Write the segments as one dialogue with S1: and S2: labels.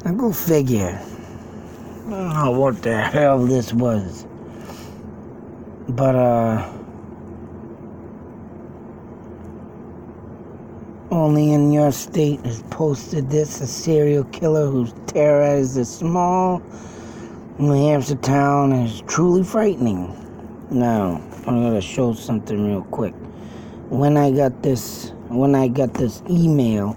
S1: Now go figure. I don't know what the hell this was. But, only in your state has posted this, a serial killer who's terrorized a small New Hampshire town is truly frightening. Now, I'm gonna show something real quick. When I got this email,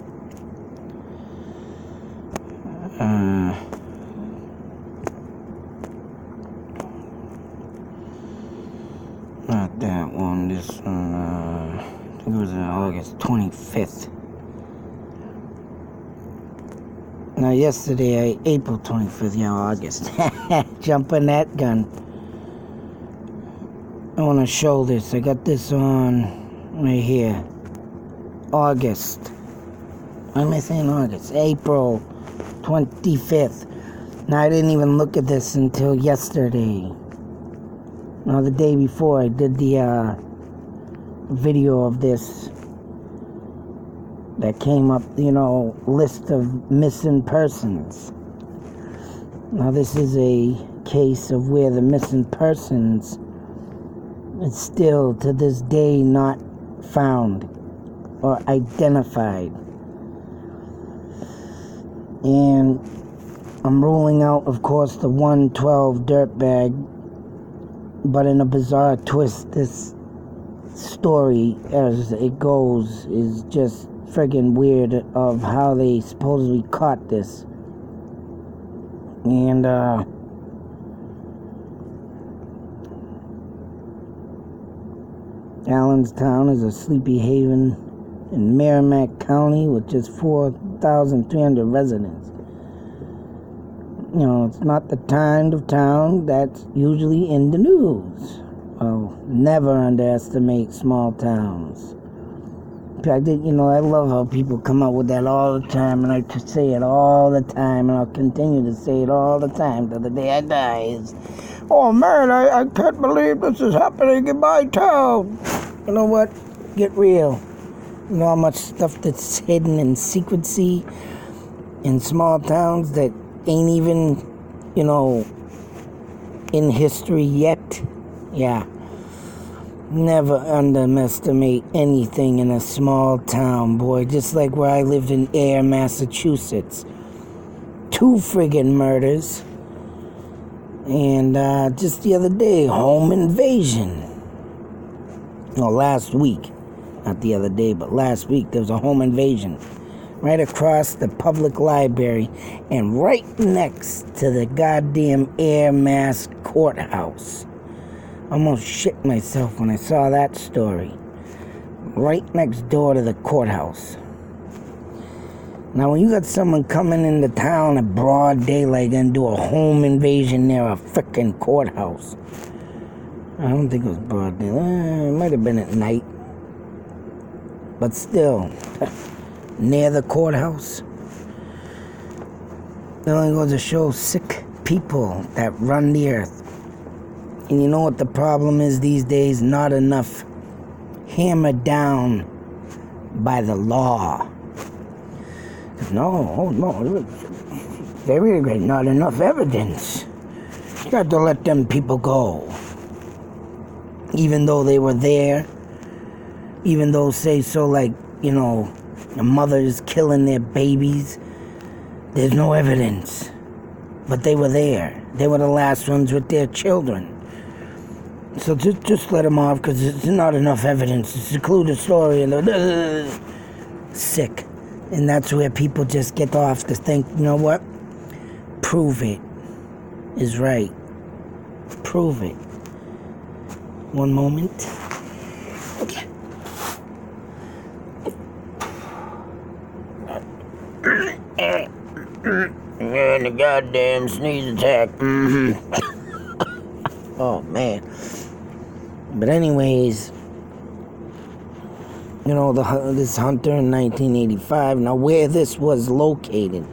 S1: not that one, this one, I think it was on August 25th. Now, yesterday, April 25th, August. Jumping that gun. I want to show this. I got this on right here. August. Why am I saying August? April 25th. Now, I didn't even look at this until yesterday. Now, the day before, I did the video of this that came up, list of missing persons. Now, this is a case of where the missing persons is still, to this day, not found or identified. And I'm ruling out, of course, the 112 dirtbag, but in a bizarre twist, this story, as it goes, is just friggin' weird of how they supposedly caught this. And, Allenstown is a sleepy haven in Merrimack County with just 4,300 residents. It's not the kind of town that's usually in the news. Well, never underestimate small towns. I love how people come up with that all the time, and I say it all the time, and I'll continue to say it all the time till the day I die. Oh man, I can't believe this is happening in my town. You know what? Get real. You know how much stuff that's hidden in secrecy in small towns that ain't even, in history yet? Yeah. Never underestimate anything in a small town, boy. Just like where I lived in Ayer, Massachusetts. 2 friggin' murders. And just the other day, home invasion. No, last week. Not the other day, but last week, there was a home invasion. Right across the public library and right next to the goddamn Ayer, Mass courthouse. Almost shit myself when I saw that story. Right next door to the courthouse. Now, when you got someone coming into town at broad daylight and do a home invasion near a frickin' courthouse. I don't think it was broad daylight. It might have been at night. But still, near the courthouse. It only goes to show sick people that run the earth. And you know what the problem is these days? Not enough hammered down by the law. No, there ain't not enough evidence. You got to let them people go. Even though they were there, even though, say so, like, the mothers killing their babies, there's no evidence. But they were there. They were the last ones with their children. So just let them off, because there's not enough evidence to seclude the story. And sick. And that's where people just get off to think, you know what? Prove it is right. Prove it. One moment. Okay. And the goddamn sneeze attack. Oh, man. But anyways, this hunter in 1985. Now, where this was located,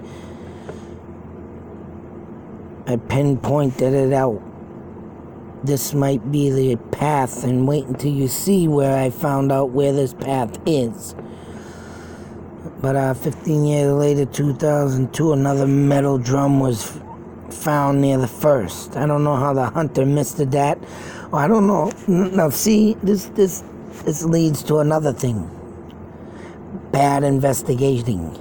S1: I pinpointed it out. This might be the path, and wait until you see where I found out where this path is. But 15 years later, 2002, another metal drum was found near the first. I don't know how the hunter missed that. Or I don't know. Now, see, this leads to another thing. Bad investigating.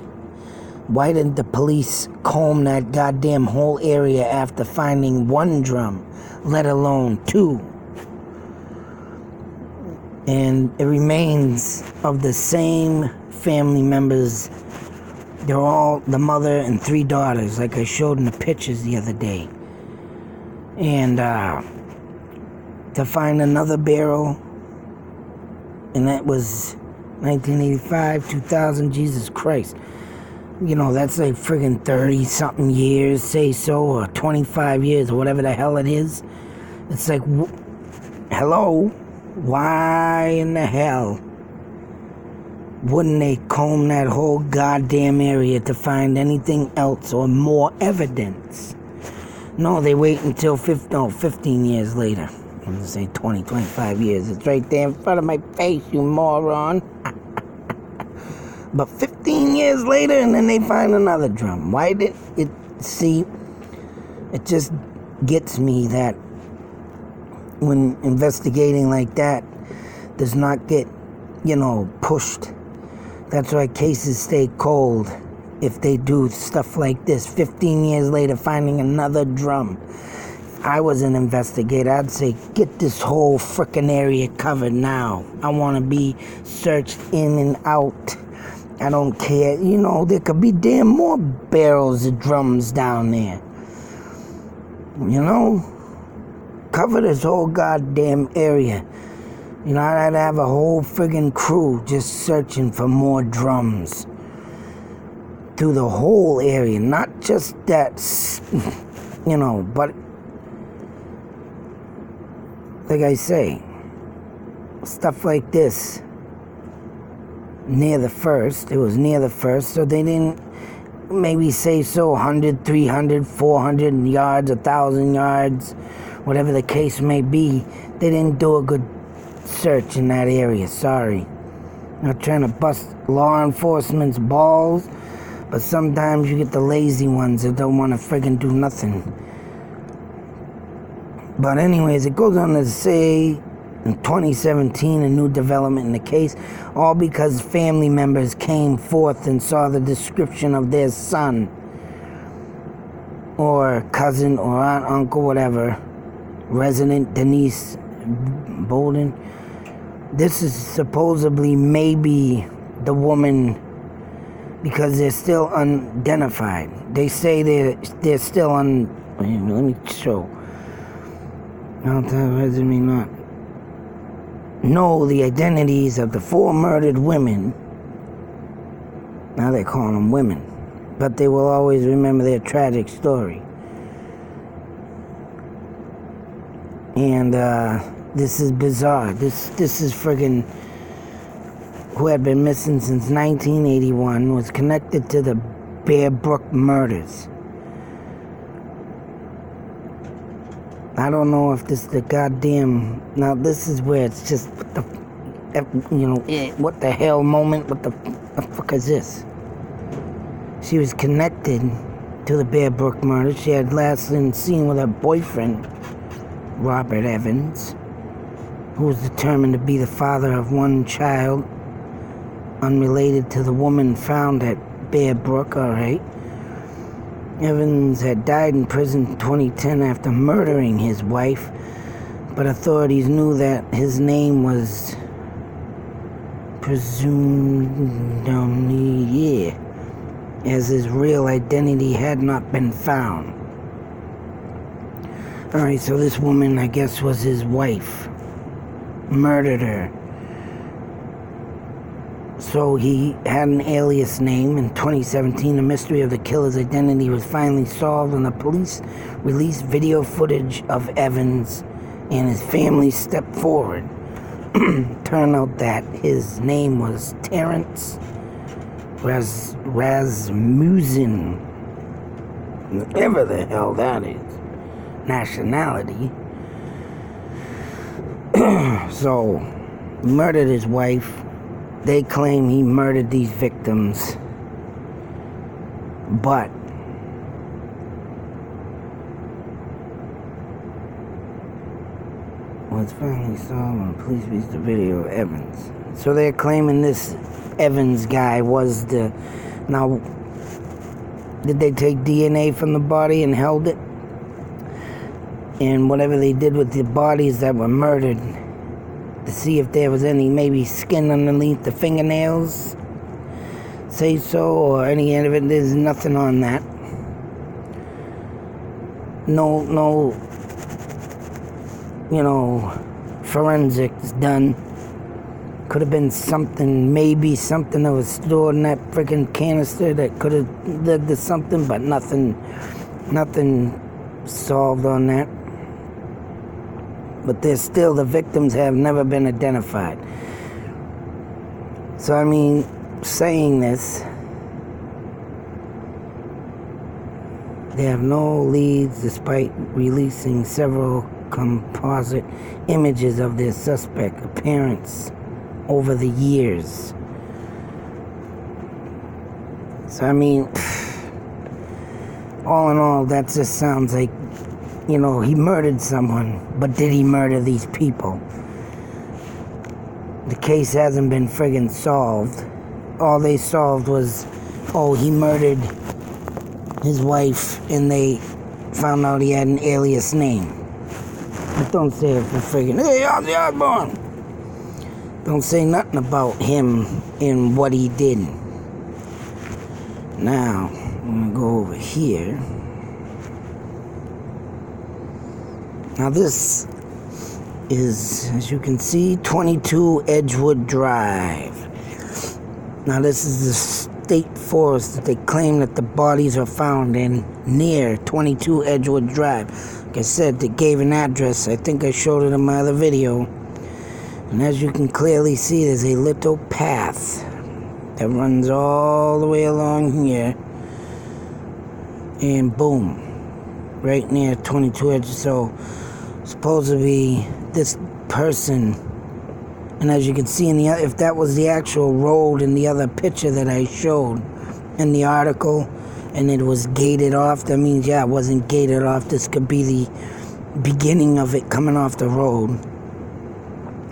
S1: Why didn't the police comb that goddamn whole area after finding one drum, let alone two? And it remains of the same family members. They're all the mother and three daughters, like I showed in the pictures the other day. And to find another barrel, and that was 1985, 2000, Jesus Christ. You know, that's like friggin' 30-something years, say so, or 25 years, or whatever the hell it is. It's like, hello? Why in the hell wouldn't they comb that whole goddamn area to find anything else or more evidence? No, they wait until 15 years later. I'm going to say 20, 25 years. It's right there in front of my face, you moron. But 15 years later, and then they find another drum. Why did it, see, it just gets me that when investigating like that does not get, pushed. That's why cases stay cold if they do stuff like this. 15 years later, finding another drum. If I was an investigator, I'd say, get this whole frickin' area covered now. I want to be searched in and out. I don't care. There could be damn more barrels of drums down there. Cover this whole goddamn area. I'd have a whole friggin' crew just searching for more drums through the whole area, not just that, but like I say, stuff like this near the first, it was near the first, so they didn't maybe say so 100, 300, 400 yards, 1,000 yards, whatever the case may be. They didn't do a good search in that area, sorry. Not trying to bust law enforcement's balls, but sometimes you get the lazy ones that don't want to friggin' do nothing. But anyways, it goes on to say, in 2017, a new development in the case, all because family members came forth and saw the description of their son, or cousin, or aunt, uncle, whatever, resident Denise Bolden. This is supposedly maybe the woman, because they're still unidentified. They say they're still let me show. Not know the identities of the 4 murdered women. Now they're calling them women, but they will always remember their tragic story. And this is bizarre. This is friggin' who had been missing since 1981, was connected to the Bear Brook murders. I don't know if this is the goddamn... Now, this is where it's just, what the hell moment? What the fuck is this? She was connected to the Bear Brook murder. She had last been seen with her boyfriend, Robert Evans, who was determined to be the father of one child, unrelated to the woman found at Bear Brook, alright. Evans had died in prison in 2010 after murdering his wife, but authorities knew that his name was presumed, as his real identity had not been found. Alright, so this woman, I guess, was his wife. Murdered her. So he had an alias name. In 2017, the mystery of the killer's identity was finally solved when the police released video footage of Evans and his family stepped forward. Turned out that his name was Terrence Rasmussen. Whatever the hell that is. Nationality. So, murdered his wife. They claim he murdered these victims But was finally solved when police released the video of Evans. So they're claiming this Evans guy was the... Now, did they take DNA from the body and held it? And whatever they did with the bodies that were murdered, to see if there was any maybe skin underneath the fingernails, say so, or any of it. There's nothing on that. No, forensics done. Could have been something, maybe something that was stored in that freaking canister that could have led to something, but nothing solved on that. But there's still, the victims have never been identified. So, I mean, saying this, they have no leads despite releasing several composite images of their suspect appearance over the years. So, I mean, all in all, that just sounds like, he murdered someone, but did he murder these people? The case hasn't been friggin' solved. All they solved was, he murdered his wife, and they found out he had an alias name. But don't say it for friggin', hey, Ozzy Osbourne! Don't say nothing about him and what he did. Now, I'm gonna go over here. Now this is, as you can see, 22 Edgewood Drive. Now this is the state forest that they claim that the bodies are found in, near 22 Edgewood Drive. Like I said, they gave an address. I think I showed it in my other video. And as you can clearly see, there's a little path that runs all the way along here. And boom, right near 22 Edgewood. So supposedly this person, and as you can see in the, if that was the actual road in the other picture that I showed in the article, and it was gated off, that means, yeah, it wasn't gated off. This could be the beginning of it coming off the road.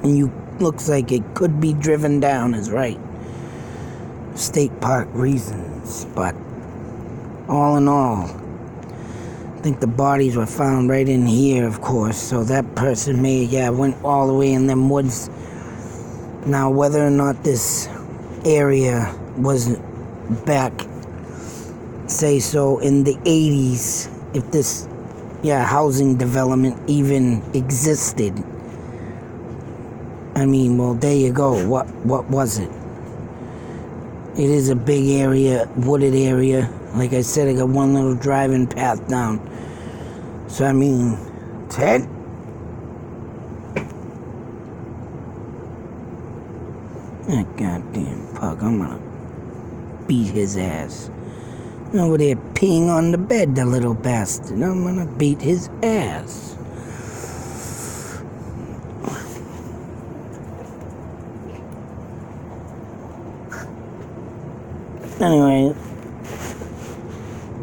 S1: And looks like it could be driven down, is right. State park reasons, but all in all, I think the bodies were found right in here, of course. So that person went all the way in them woods. Now, whether or not this area was back, say so, in the 80s, if this, housing development even existed. I mean, well, there you go. What was it? It is a big area, wooded area. Like I said, I got one little driving path down. So, I mean, Ted? That goddamn pug, I'm gonna beat his ass. Over there peeing on the bed, the little bastard. I'm gonna beat his ass. Anyway,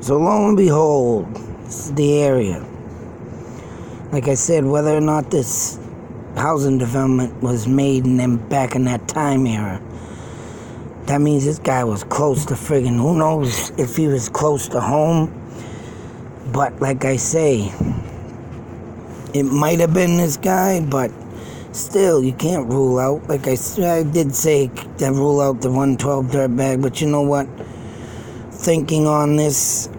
S1: so lo and behold, this is the area. Like I said, whether or not this housing development was made back in that time era, that means this guy was close to friggin', who knows if he was close to home. But like I say, it might have been this guy, but still, you can't rule out. Like I did say, that rule out the 112 dirtbag, but you know what? Thinking on this,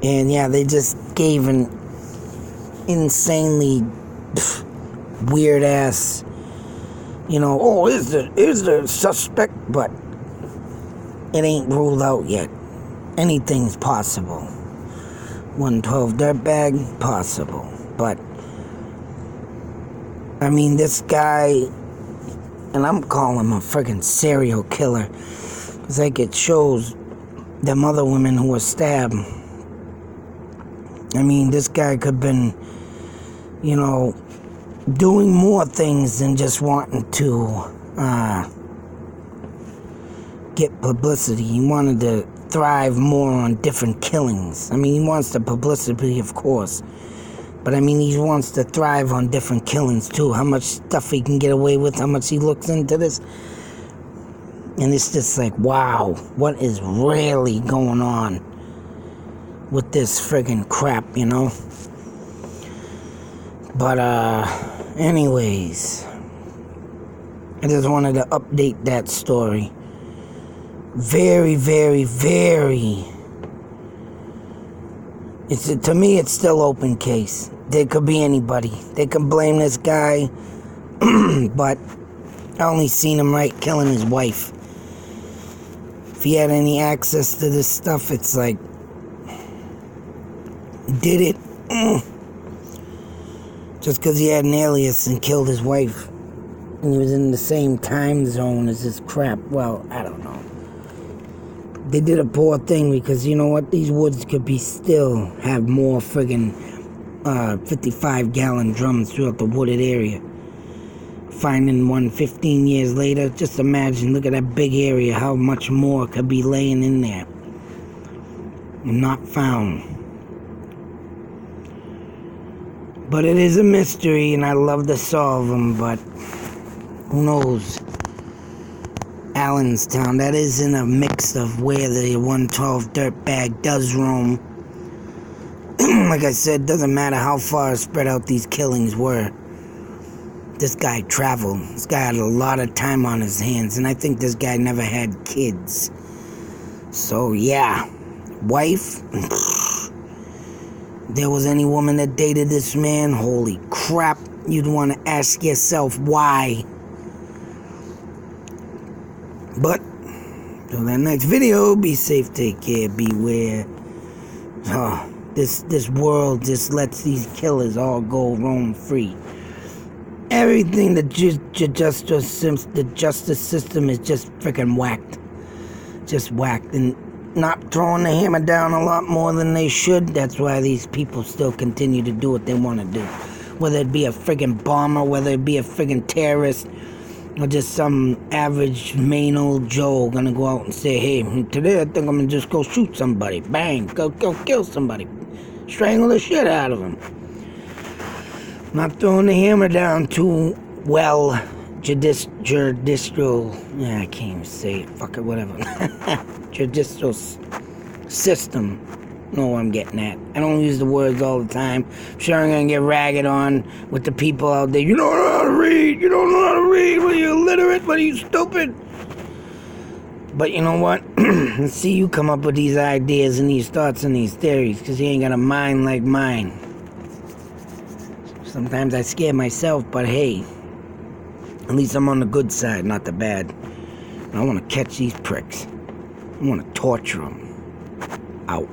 S1: and they just gave an insanely weird ass, is the suspect, but it ain't ruled out yet. Anything's possible. 112 dirtbag, possible, but I mean, this guy, and I'm calling him a freaking serial killer. It's like it shows them other women who were stabbed. I mean, this guy could have been, doing more things than just wanting to get publicity. He wanted to thrive more on different killings. I mean, he wants the publicity, of course. But I mean, he wants to thrive on different killings, too. How much stuff he can get away with, how much he looks into this. And it's just like, wow, what is really going on with this friggin' crap, you know? But, anyways, I just wanted to update that story. Very, very, very... to me, it's still open case. There could be anybody. They could blame this guy, but I only seen him killing his wife. If he had any access to this stuff, it's like, did it just because he had an alias and killed his wife, and he was in the same time zone as this crap. Well, I don't know. They did a poor thing because, you know what, these woods could be still have more friggin' 55-gallon drums throughout the wooded area. Finding one 15 years later, just imagine, look at that big area, how much more could be laying in there. Not found. But it is a mystery, and I love to solve them, but who knows? Allenstown, that is in a mix of where the 112 dirtbag does roam. Like I said, doesn't matter how far spread out these killings were. This guy traveled. This guy had a lot of time on his hands, and I think this guy never had kids. So, yeah. Wife? There was any woman that dated this man? Holy crap. You'd want to ask yourself why. But, till that next video, be safe, take care, beware. Oh, this world just lets these killers all go roam free. Everything, the justice system is just freaking whacked. Just whacked. And not throwing the hammer down a lot more than they should. That's why these people still continue to do what they want to do. Whether it be a friggin' bomber, whether it be a friggin' terrorist, or just some average Maine old Joe gonna go out and say, hey, today I think I'm gonna just go shoot somebody. Bang, go kill somebody. Strangle the shit out of them. Not throwing the hammer down too well. Judicial, yeah, I can't even say it. Fuck it, whatever. Judicial system. Know what I'm getting at. I don't use the words all the time. I'm sure I'm gonna get ragged on with the people out there. You don't know how to read. You don't know how to read. What are you, illiterate? What are you, stupid? But you know what? Let's see you come up with these ideas and these thoughts and these theories, because you ain't got a mind like mine. Sometimes I scare myself, but hey, at least I'm on the good side, not the bad. I want to catch these pricks. I want to torture them. Out.